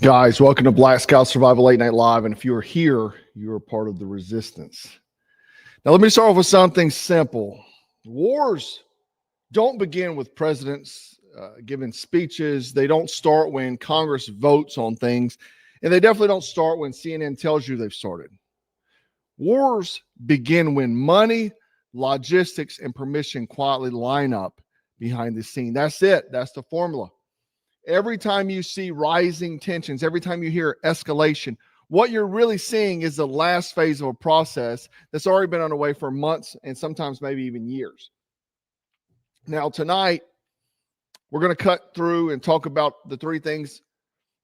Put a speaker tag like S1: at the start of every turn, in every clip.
S1: Guys, welcome to Black Scout Survival Late Night Live. And if you're here, you're a part of the resistance. Now, let me start off with something simple. Wars don't begin with presidents giving speeches. They don't start when Congress votes on things. And they definitely don't start when CNN tells you they've started. Wars begin when money, logistics, and permission quietly line up behind the scene. That's it. That's the formula. Every time you see rising tensions, every time you hear escalation, what you're really seeing is the last phase of a process that's already been underway for months and sometimes maybe even years. Now, tonight, we're going to cut through and talk about the three things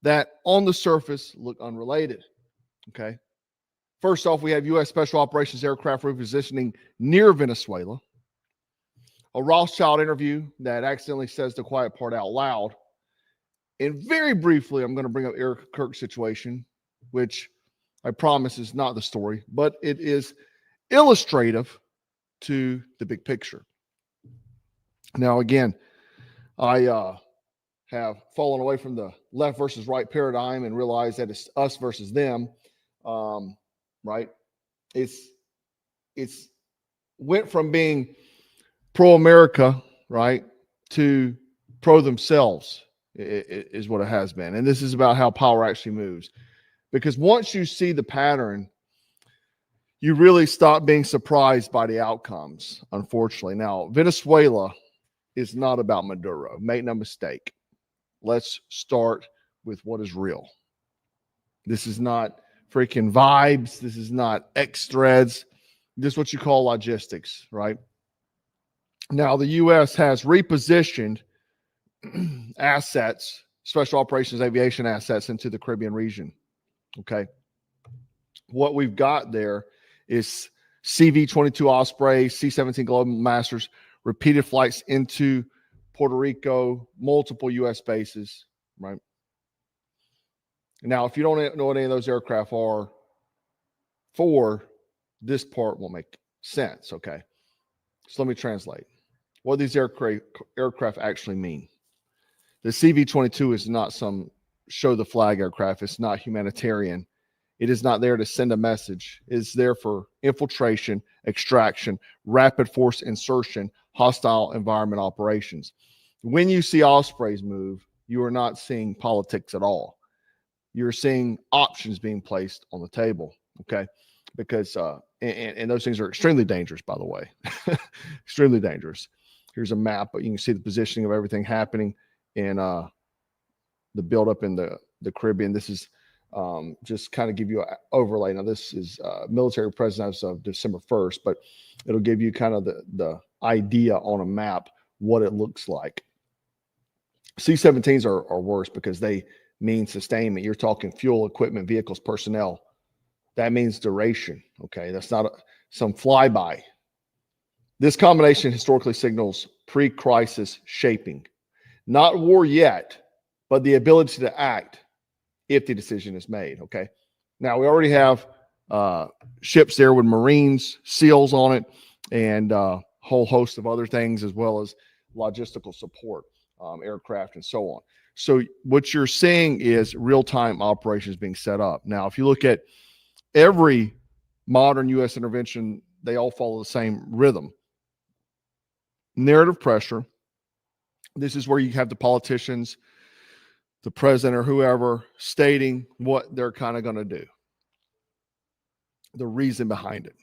S1: that on the surface look unrelated. Okay. First off, we have U.S. Special Operations aircraft repositioning near Venezuela. A Rothschild interview that accidentally says the quiet part out loud. And very briefly, I'm going to bring up Eric Kirk's situation, which I promise is not the story, but it is illustrative to the big picture. Now, again, I have fallen away from the left versus right paradigm and realized that it's us versus them, right? It's went from being pro-America, right, to pro-themselves. Is what it has been. And this is about how power actually moves. Because once you see the pattern, you really stop being surprised by the outcomes, unfortunately. Now, Venezuela is not about Maduro. Make no mistake. Let's start with what is real. This is not freaking vibes. This is not X threads. This is what you call logistics, right? Now, the U.S. has repositioned assets, special operations aviation assets into the Caribbean region. Okay. What we've got there is CV-22 Osprey, C-17 Global Masters, repeated flights into Puerto Rico, multiple U.S. bases, right? Now, if you don't know what any of those aircraft are for, this part won't make sense, okay? So let me translate. What these aircraft actually mean. The CV-22 is not some show the flag aircraft. It's not humanitarian. It is not there to send a message. It's there for infiltration, extraction, rapid force insertion, hostile environment operations. When you see Ospreys move, you are not seeing politics at all. You're seeing options being placed on the table, okay? Because, and those things are extremely dangerous, by the way. Extremely dangerous. Here's a map, but you can see the positioning of everything happening in the buildup in the Caribbean. This is just kind of give you an overlay. Now, this is military presence as of December 1st, but it'll give you kind of the idea on a map what it looks like. C-17s are worse because they mean sustainment. You're talking fuel, equipment, vehicles, personnel. That means duration, okay? That's not some flyby. This combination historically signals pre-crisis shaping. Not war yet, but the ability to act if the decision is made, okay? Now, we already have ships there with Marines, SEALs on it, and a whole host of other things, as well as logistical support, aircraft, and so on. So what you're seeing is real-time operations being set up. Now, if you look at every modern U.S. intervention, they all follow the same rhythm. Narrative pressure. This is where you have the politicians, the president or whoever stating what they're kind of going to do, the reason behind it.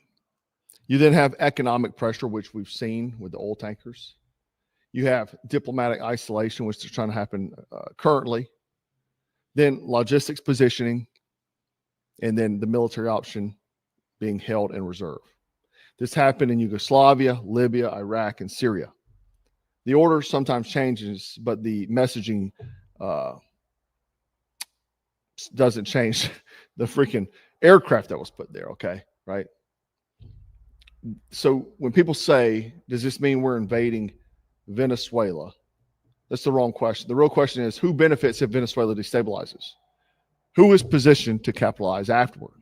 S1: You then have economic pressure, which we've seen with the oil tankers. You have diplomatic isolation, which is trying to happen currently. Then logistics positioning, and then the military option being held in reserve. This happened in Yugoslavia, Libya, Iraq, and Syria. The order sometimes changes, but the messaging doesn't change the freaking aircraft that was put there, okay? Right? So when people say, does this mean we're invading Venezuela? That's the wrong question. The real question is, who benefits if Venezuela destabilizes? Who is positioned to capitalize afterward?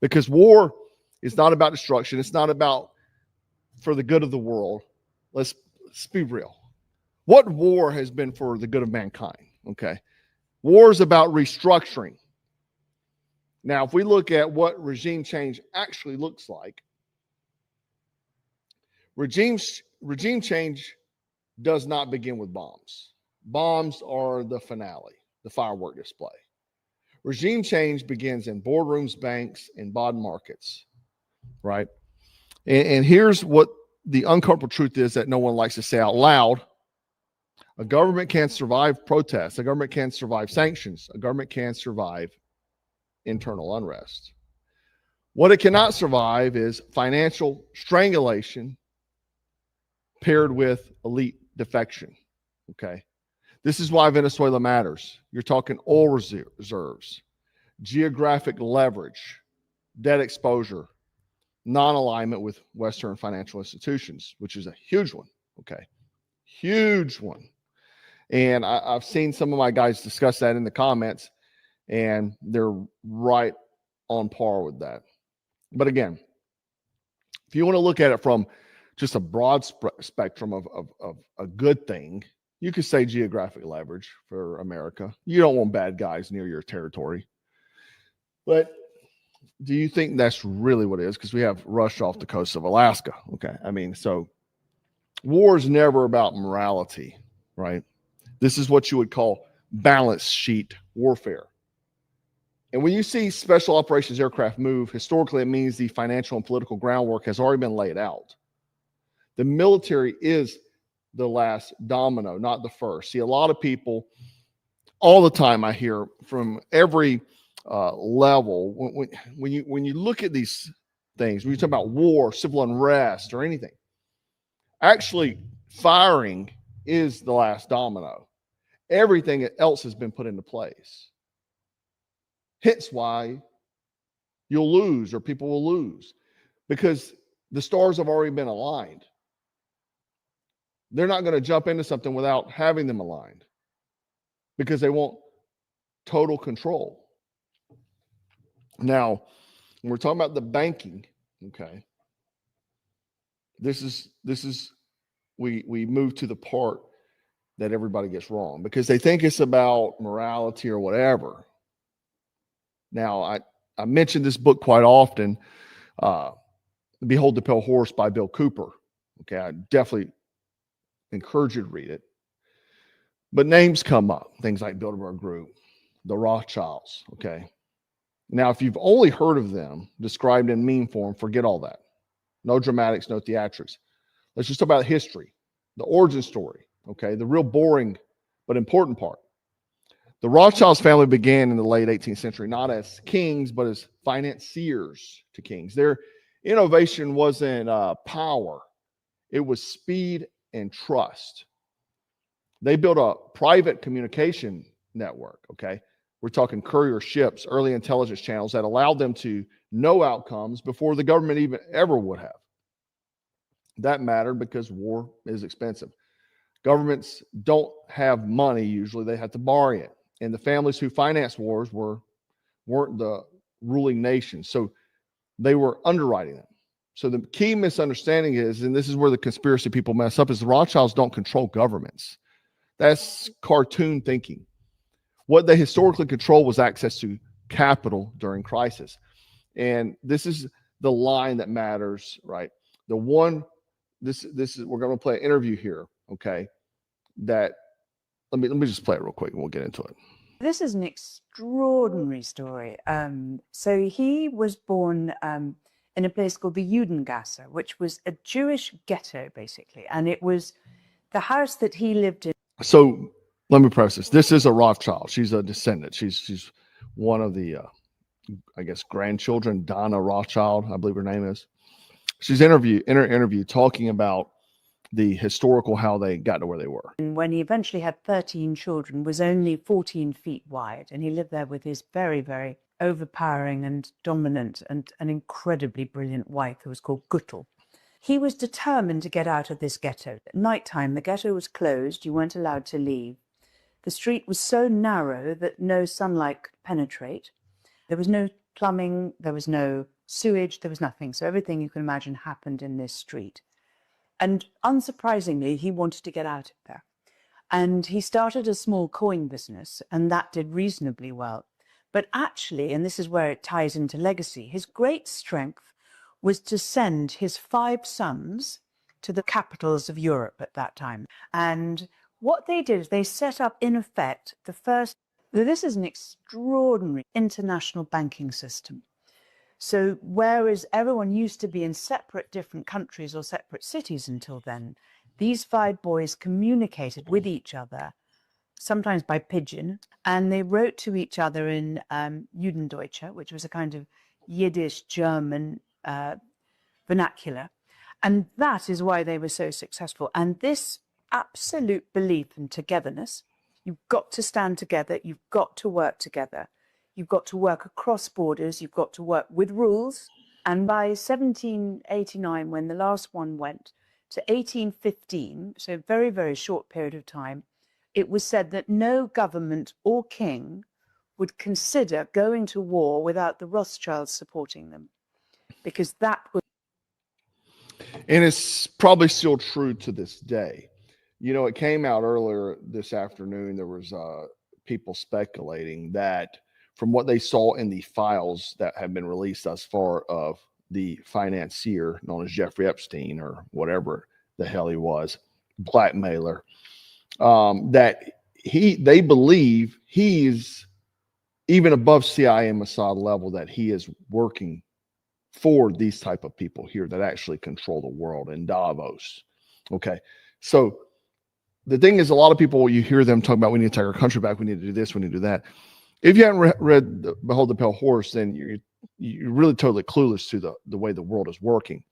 S1: Because war is not about destruction. It's not about for the good of the world. Let's be real. What war has been for the good of mankind? Okay. War is about restructuring. Now, if we look at what regime change actually looks like, regime change does not begin with bombs. Bombs are the finale, the firework display. Regime change begins in boardrooms, banks, and bond markets, right? And here's what the uncomfortable truth is that no one likes to say out loud. A government can't survive protests. A government can't survive sanctions. A government can't survive internal unrest. What it cannot survive is financial strangulation paired with elite defection. Okay. This is why Venezuela matters. You're talking oil reserves, geographic leverage, debt exposure, non-alignment with Western financial institutions, which is a huge one. Okay. Huge one. And I've seen some of my guys discuss that in the comments, and they're right on par with that. But again, if you want to look at it from just a broad spectrum of a good thing, you could say geographic leverage for America. You don't want bad guys near your territory. But do you think that's really what it is? Because we have Russia off the coast of Alaska. Okay. I mean, so war is never about morality, right? This is what you would call balance sheet warfare. And when you see special operations aircraft move, historically, it means the financial and political groundwork has already been laid out. The military is the last domino, not the first. See, a lot of people, all the time I hear from every level, when you look at these things, when you talk about war, civil unrest, or anything, actually firing is the last domino. Everything else has been put into place. Hence why you'll lose, or people will lose, because the stars have already been aligned. They're not going to jump into something without having them aligned, because they want total control. Now, when we're talking about the banking, okay, this is we move to the part that everybody gets wrong, because they think it's about morality or whatever. Now, I mentioned this book quite often, Behold the Pale Horse by Bill Cooper. Okay, I definitely encourage you to read it. But names come up, things like Bilderberg Group, the Rothschilds. Okay. Now, if you've only heard of them described in meme form, forget all that. No dramatics, no theatrics. Let's just talk about history, the origin story. Okay, the real boring but important part. The Rothschilds family began in the late 18th century, not as kings, but as financiers to kings. Their innovation wasn't power. It was speed and trust. They built a private communication network, okay? We're talking courier ships, early intelligence channels that allowed them to know outcomes before the government even ever would have. That mattered because war is expensive. Governments don't have money usually. They have to borrow it. And the families who financed wars weren't the ruling nations. So they were underwriting them. So the key misunderstanding is, and this is where the conspiracy people mess up, is the Rothschilds don't control governments. That's cartoon thinking. What they historically controlled was access to capital during crisis. And this is the line that matters, right? The one, this is, we're going to play an interview here, okay? That, let me just play it real quick and we'll get into it.
S2: This is an extraordinary story. So he was born in a place called the Judengasse, which was a Jewish ghetto, basically. And it was the house that he lived in.
S1: So let me preface this. This is a Rothschild. She's a descendant. She's one of the, I guess, grandchildren, Donna Rothschild, I believe her name is. She's in her interview talking about the historical, how they got to where they were.
S2: And when he eventually had 13 children, was only 14 feet wide. And he lived there with his very, very overpowering and dominant and an incredibly brilliant wife who was called Guttel. He was determined to get out of this ghetto. At nighttime, the ghetto was closed. You weren't allowed to leave. The street was so narrow that no sunlight could penetrate. There was no plumbing. There was no sewage. There was nothing. So everything you can imagine happened in this street. And unsurprisingly, he wanted to get out of there. And he started a small coin business, and that did reasonably well. But actually, and this is where it ties into legacy, his great strength was to send his 5 sons to the capitals of Europe at that time. And what they did is they set up, in effect, the first, this is an extraordinary international banking system. So whereas everyone used to be in separate different countries or separate cities until then, these 5 boys communicated with each other, sometimes by pigeon, and they wrote to each other in Judendeutsche, which was a kind of Yiddish German vernacular. And that is why they were so successful. And this absolute belief in togetherness, you've got to stand together, you've got to work together, you've got to work across borders, you've got to work with rules. And by 1789, when the last one went, to 1815, so a very, very short period of time, it was said that no government or king would consider going to war without the Rothschilds supporting them, because that was.
S1: And it's probably still true to this day. You know, it came out earlier this afternoon. There was people speculating that from what they saw in the files that have been released thus far of the financier known as Jeffrey Epstein or whatever the hell he was, blackmailer, that they believe he's even above CIA and Mossad level, that he is working for these type of people here that actually control the world in Davos. Okay. So the thing is, a lot of people, you hear them talk about, we need to take our country back, we need to do this, we need to do that. If you haven't read Behold the Pale Horse, then you're really totally clueless to the way the world is working.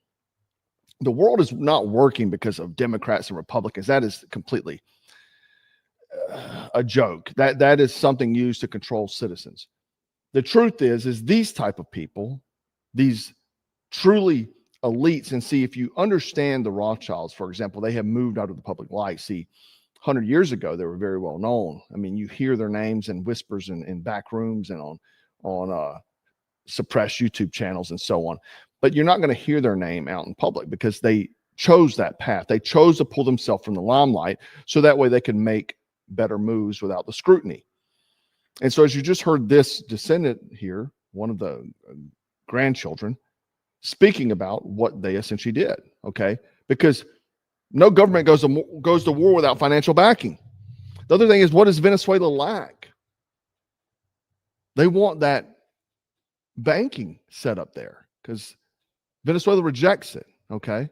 S1: The world is not working because of Democrats and Republicans. That is completely a joke. That is something used to control citizens. The truth is these type of people, these truly elites, and see, if you understand the Rothschilds, for example, they have moved out of the public light. See, 100 years ago, they were very well known. I mean, you hear their names in whispers in back rooms and on suppressed YouTube channels and so on. But you're not going to hear their name out in public because they chose that path. They chose to pull themselves from the limelight so that way they can make better moves without the scrutiny. And so as you just heard this descendant here, one of the grandchildren, speaking about what they essentially did, okay? Because no government goes to war without financial backing. The other thing is, what does Venezuela lack? They want that banking set up there because Venezuela rejects it, okay?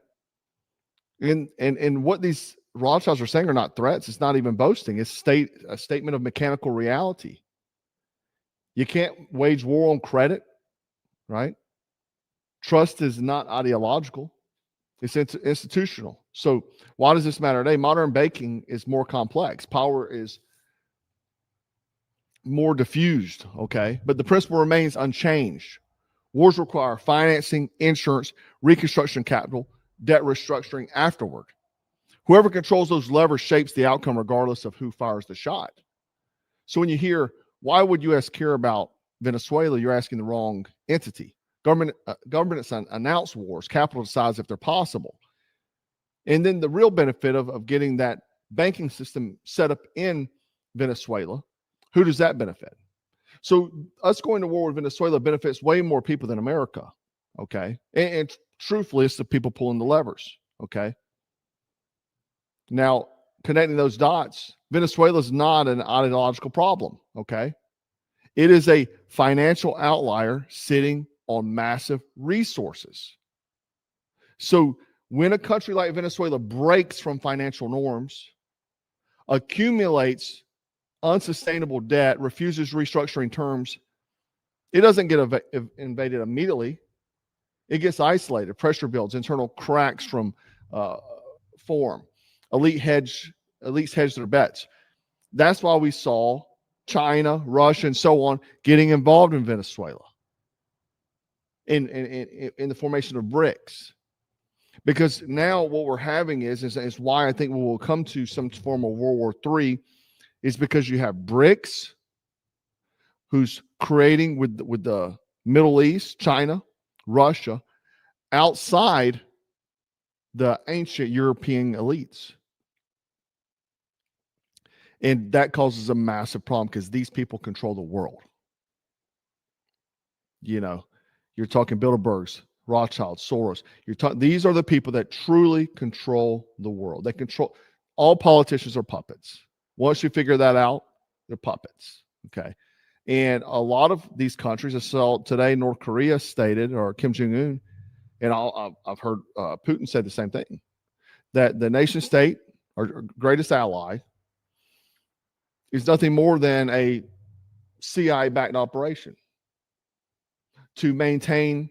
S1: And what these Rothschilds are saying are not threats. It's not even boasting. It's a statement of mechanical reality. You can't wage war on credit, right? Trust is not ideological. It's institutional. So why does this matter today? Modern banking is more complex. Power is more diffused, okay? But the principle remains unchanged. Wars require financing, insurance, reconstruction capital, debt restructuring afterward. Whoever controls those levers shapes the outcome regardless of who fires the shot. So when you hear, why would U.S. care about Venezuela, you're asking the wrong entity. Governments announce wars, capital decides if they're possible. And then the real benefit of getting that banking system set up in Venezuela, who does that benefit? So us going to war with Venezuela benefits way more people than America, okay? And truthfully, it's the people pulling the levers, okay? Now, connecting those dots, Venezuela is not an ideological problem, okay? It is a financial outlier sitting on massive resources. So when a country like Venezuela breaks from financial norms, accumulates unsustainable debt, refuses restructuring terms, it doesn't get invaded immediately. It gets isolated. Pressure builds. Internal cracks from form. Elites hedge their bets. That's why we saw China, Russia, and so on getting involved in Venezuela in the formation of BRICS. Because now what we're having is why I think we will come to some form of World War III, is because you have BRICS, who's creating with the Middle East, China, Russia, outside the ancient European elites. And that causes a massive problem because these people control the world. You know, you're talking Bilderbergs, Rothschild, Soros. These are the people that truly control the world. They control. All politicians are puppets. Once you figure that out, they're puppets. Okay. And a lot of these countries, I saw today, North Korea stated, or Kim Jong-un, and I've heard Putin say the same thing, that the nation state, our greatest ally, is nothing more than a CIA-backed operation to maintain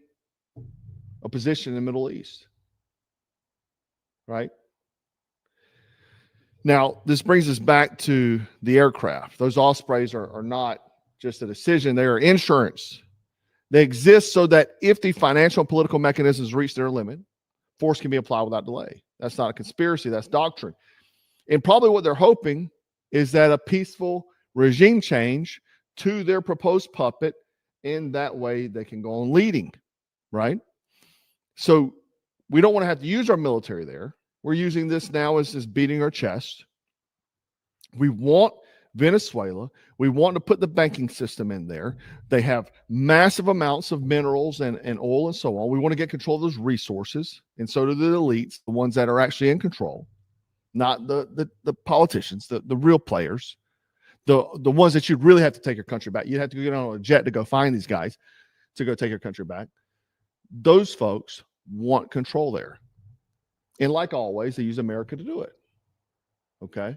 S1: a position in the Middle East. Right? Now, this brings us back to the aircraft. Those Ospreys are not just a decision, they are insurance. They exist so that if the financial and political mechanisms reach their limit, force can be applied without delay. That's not a conspiracy, that's doctrine. And probably what they're hoping is that a peaceful regime change to their proposed puppet, in that way they can go on leading, right? So we don't want to have to use our military there. We're using this now as beating our chest. We want Venezuela. We want to put the banking system in there. They have massive amounts of minerals and oil and so on. We want to get control of those resources. And so do the elites, the ones that are actually in control, not the politicians, the real players, the ones that you'd really have to take your country back. You'd have to get on a jet to go find these guys to go take your country back. Those folks want control there. And like always, they use America to do it. Okay?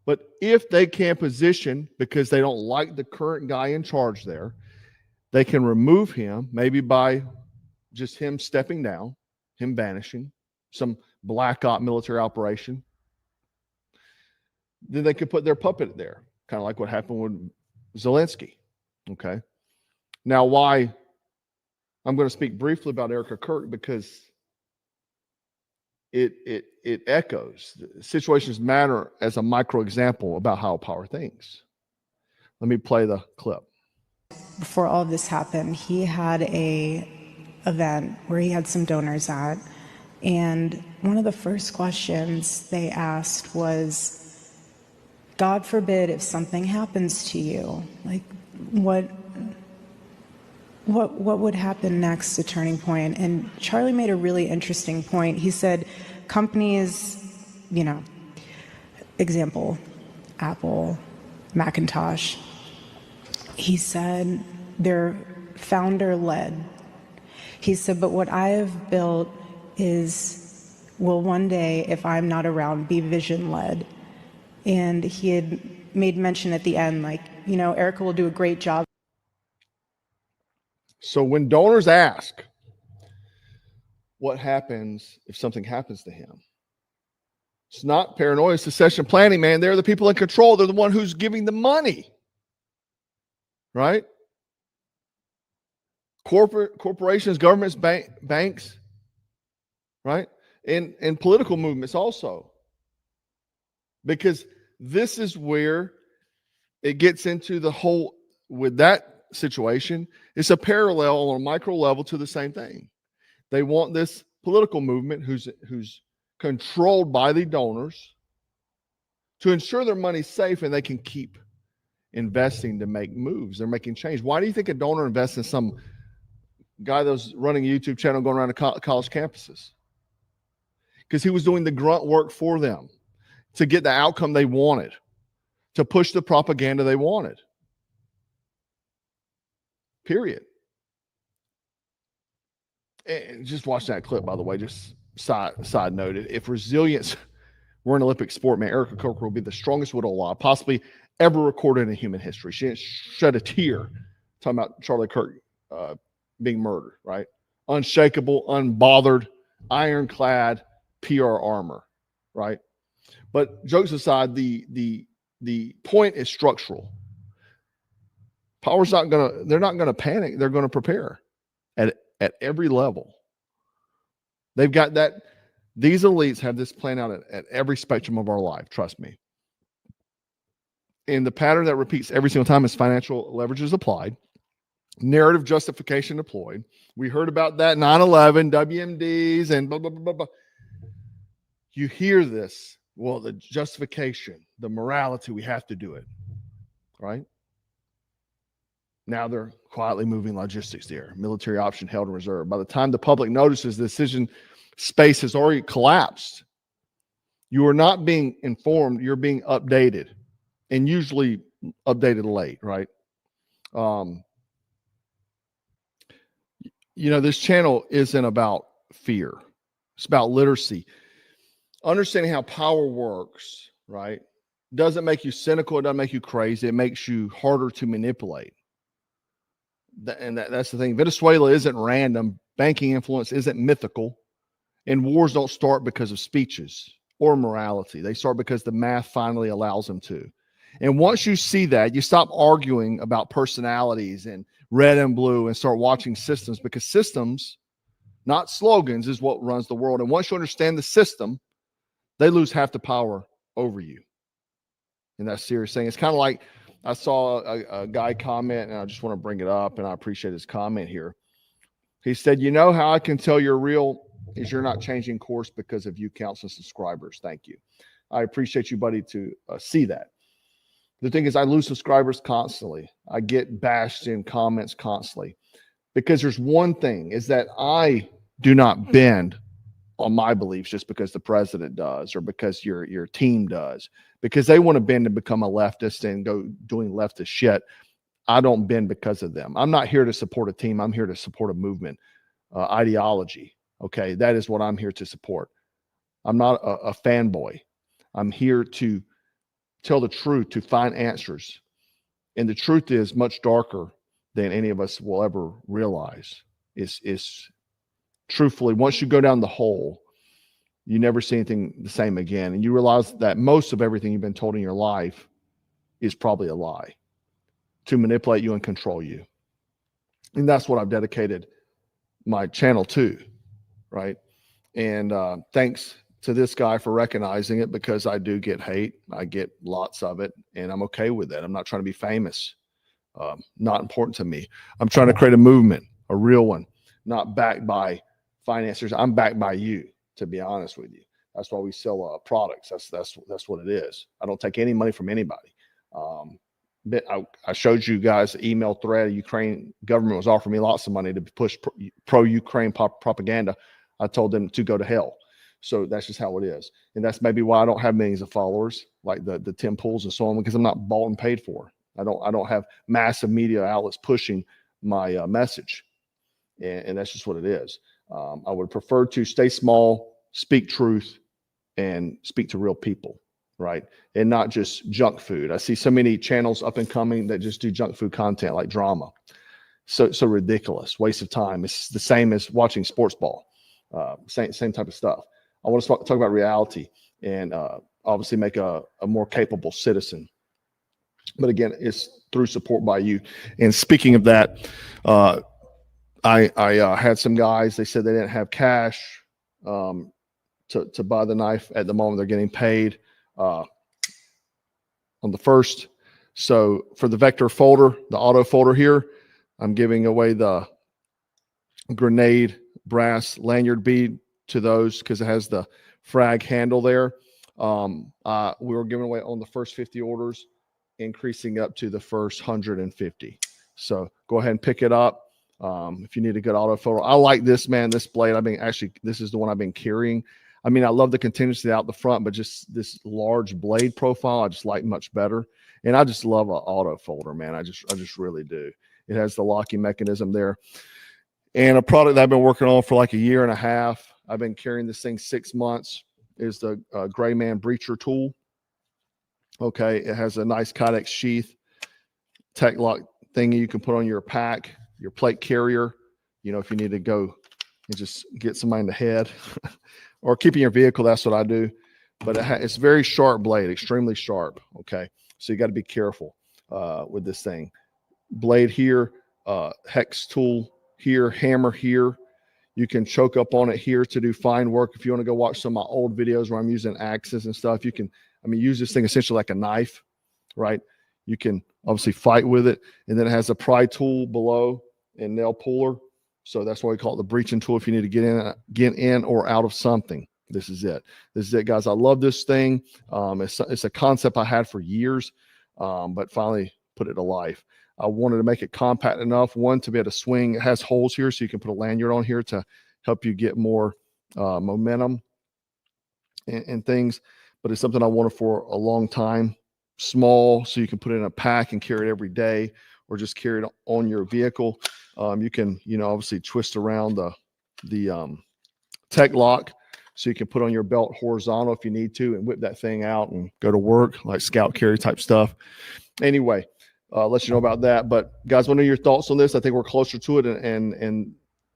S1: But if they can position, because they don't like the current guy in charge there, they can remove him, maybe by just him stepping down, him vanishing, some black op military operation. Then they could put their puppet there, kind of like what happened with Zelensky. Okay? Now, why I'm going to speak briefly about Erica Kirk, because it echoes. Situations matter as a micro example about how power thinks. Let me play the clip.
S3: Before all of this happened, he had a event where he had some donors at, and one of the first questions they asked was, God forbid if something happens to you, like what would happen next, the turning point? And Charlie made a really interesting point. He said companies, example, Apple, Macintosh, he said they're founder-led. He said, but what I have built will one day, if I'm not around, be vision-led. And he had made mention at the end, Erica will do a great job.
S1: So when donors ask what happens if something happens to him, it's not paranoia, it's succession planning, man. They're the people in control. They're the one who's giving the money, right? Corporations, governments, banks, right? And political movements also. Because this is where it gets into the whole, with that situation, it's a parallel on a micro level to the same thing. They want this political movement who's controlled by the donors to ensure their money's safe and they can keep investing to make moves. They're making change. Why do you think a donor invests in some guy that was running a YouTube channel going around to college campuses? Because he was doing the grunt work for them to get the outcome they wanted, to push the propaganda they wanted. Period. And just watch that clip, by the way, just side noted. If resilience were an Olympic sport, man, Erica Kirk will be the strongest widow alive, possibly ever recorded in human history. She didn't shed a tear talking about Charlie Kirk being murdered, right? Unshakable, unbothered, ironclad PR armor, right? But jokes aside, the point is structural. They're not gonna panic. They're gonna prepare at every level. They've got that. These elites have this plan out at every spectrum of our life. Trust me. And the pattern that repeats every single time is financial leverage is applied, narrative justification deployed. We heard about that 9/11, WMDs, and blah, blah, blah, blah, blah. You hear this. Well, the justification, the morality, we have to do it, right? Now they're quietly moving logistics there. Military option held in reserve. By the time the public notices, the decision space has already collapsed. You are not being informed. You're being updated, and usually updated late, right? This channel isn't about fear. It's about literacy. Understanding how power works, right? Doesn't make you cynical. It doesn't make you crazy. It makes you harder to manipulate. That's the thing. Venezuela isn't random. Banking influence isn't mythical. And wars don't start because of speeches or morality. They start because the math finally allows them to. And once you see that, you stop arguing about personalities and red and blue and start watching systems, because systems, not slogans, is what runs the world. And once you understand the system, they lose half the power over you. And that's a serious thing. It's kind of like, I saw a guy comment, and I just want to bring it up, and I appreciate his comment here. He said, you know how I can tell you're real is you're not changing course because of you counts and subscribers. Thank you. I appreciate you, buddy, to see that. The thing is, I lose subscribers constantly. I get bashed in comments constantly, because there's one thing, is that I do not bend on my beliefs just because the president does or because your team does, because they want to bend and become a leftist and go doing leftist shit. I don't bend because of them. I'm not here to support a team. I'm here to support a movement, ideology. Okay, that is what I'm here to support. I'm not a fanboy. I'm here to tell the truth, to find answers. And the truth is much darker than any of us will ever realize. It's truthfully, once you go down the hole, you never see anything the same again. And you realize that most of everything you've been told in your life is probably a lie to manipulate you and control you. And that's what I've dedicated my channel to, right? And thanks to this guy for recognizing it, because I do get hate. I get lots of it, and I'm okay with that. I'm not trying to be famous. Not important to me. I'm trying to create a movement, a real one, not backed by financiers. I'm backed by you, to be honest with you. That's why we sell products. That's what it is. I don't take any money from anybody. I showed you guys the email thread. Ukraine government was offering me lots of money to push pro-Ukraine propaganda. I told them to go to hell. So that's just how it is. And that's maybe why I don't have millions of followers, like the Tim Pools and so on, because I'm not bought and paid for. I don't have massive media outlets pushing my message. And that's just what it is. I would prefer to stay small, speak truth, and speak to real people, right? And not just junk food. I see so many channels up and coming that just do junk food content, like drama. So ridiculous, waste of time. It's the same as watching sports ball. Same type of stuff. I want to talk about reality and obviously make a more capable citizen. But again, it's through support by you. And speaking of that, I had some guys, they said they didn't have cash to buy the knife at the moment. They're getting paid on the 1st. So for the Vector folder, the auto folder here, I'm giving away the grenade brass lanyard bead to those because it has the frag handle there. We were giving away on the first 50 orders, increasing up to the first 150. So go ahead and pick it up. If you need a good auto photo, I like this, man. This blade, this is the one I've been carrying. I mean, I love the contingency out the front, but just this large blade profile, I just like much better. And I just love an auto folder, man. I just really do. It has the locking mechanism there. And a product that I've been working on for like a year and a half, I've been carrying this thing 6 months, is the Gray Man Breacher tool. Okay, it has a nice Kydex sheath, tech lock thingy you can put on your pack, your plate carrier, if you need to go and just get somebody in the head or keeping your vehicle. That's what I do. But it's very sharp blade, extremely sharp. Okay, so you got to be careful with this thing. Blade here, hex tool here, hammer here. You can choke up on it here to do fine work. If you want to go watch some of my old videos where I'm using axes and stuff, you can, use this thing essentially like a knife, right? You can obviously fight with it. And then it has a pry tool below and nail puller. So that's why we call it the breaching tool if you need to get in or out of something. This is it. This is it, guys. I love this thing. It's a concept I had for years, but finally put it to life. I wanted to make it compact enough, one, to be able to swing. It has holes here, so you can put a lanyard on here to help you get more momentum and things. But it's something I wanted for a long time. Small, so you can put it in a pack and carry it every day, or just carry it on your vehicle. You can, obviously twist around the tech lock, so you can put on your belt horizontal if you need to, and whip that thing out and go to work, like scout carry type stuff. Anyway, let you know about that. But guys, what are your thoughts on this? I think we're closer to it, and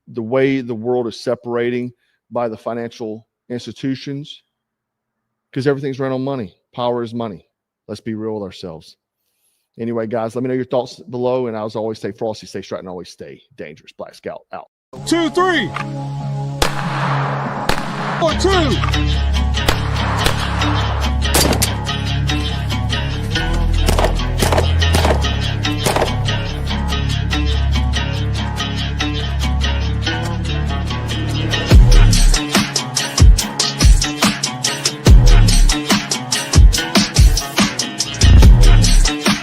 S1: the way the world is separating by the financial institutions, because everything's run on money. Power is money. Let's be real with ourselves. Anyway, guys, let me know your thoughts below. And as always, stay frosty, stay straight, and always stay dangerous. Black Scout out.
S4: 2, 3. 1, 2.